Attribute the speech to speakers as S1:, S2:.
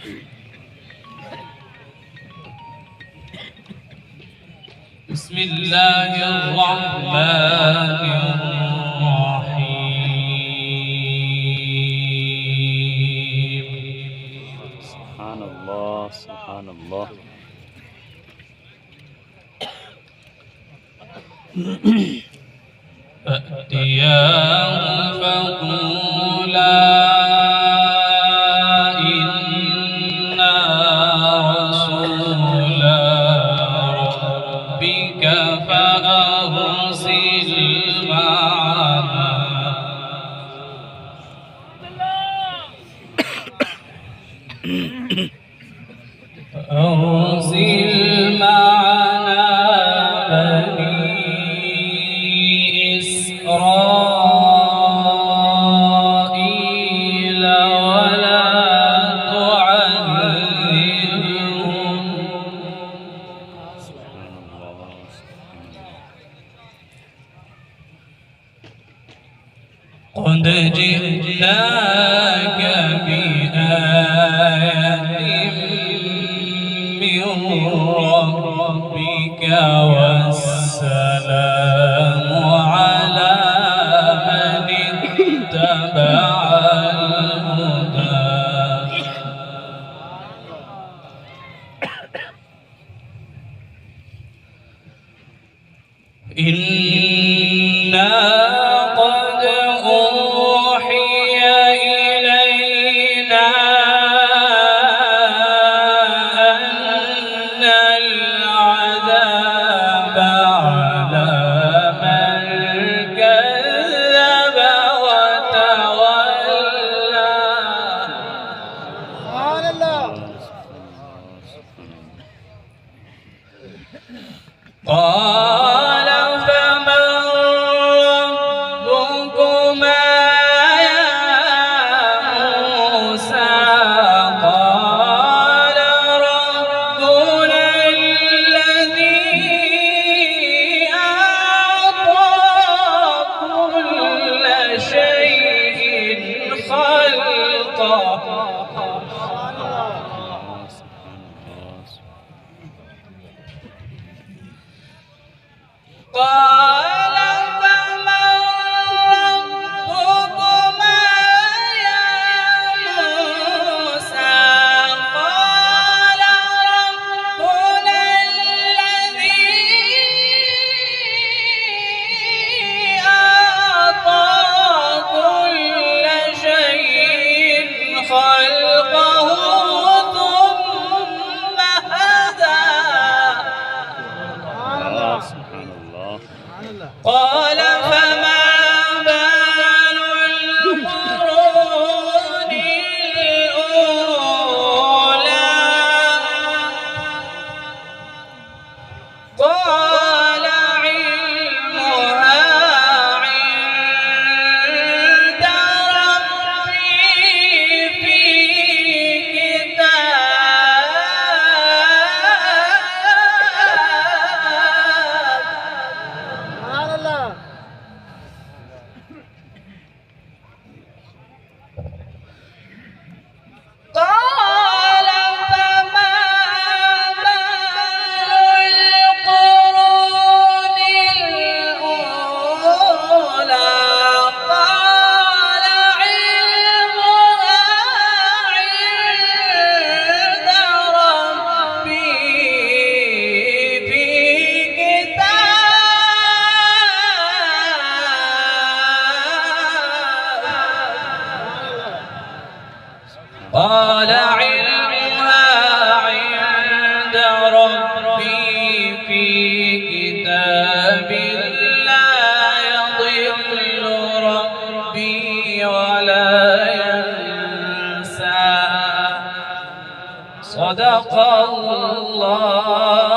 S1: بسم الله الرحمن الرحيم.
S2: سبحان الله سبحان الله.
S1: فأتياه فقولا إنا رسولا ربك فأرسل معنا إسرائيل ولا تعذبهم قد جئناك بآية من ربك والسلام على من اتبع الهدى إنا قد أوحي إلينا أن العذاب على من كذب وتولى
S3: سبحان الله.
S1: قال فمن ربكما يا موسى قال ربنا الذي أعطى كل شيء خلقه قال فمن ربكما يا موسى قال ربنا الذي أعطى كل شيء خلقه ثم هدى
S2: سبحان الله.
S1: قال فما بال القرون الأولى قال علمها عند ربي في
S3: سبحان الله.
S1: قال فما بال القرون الأولى قال علمها عند ربي في كتاب قال علمها عند ربي في كتاب لا يضل ربي ولا ينسى صدق الله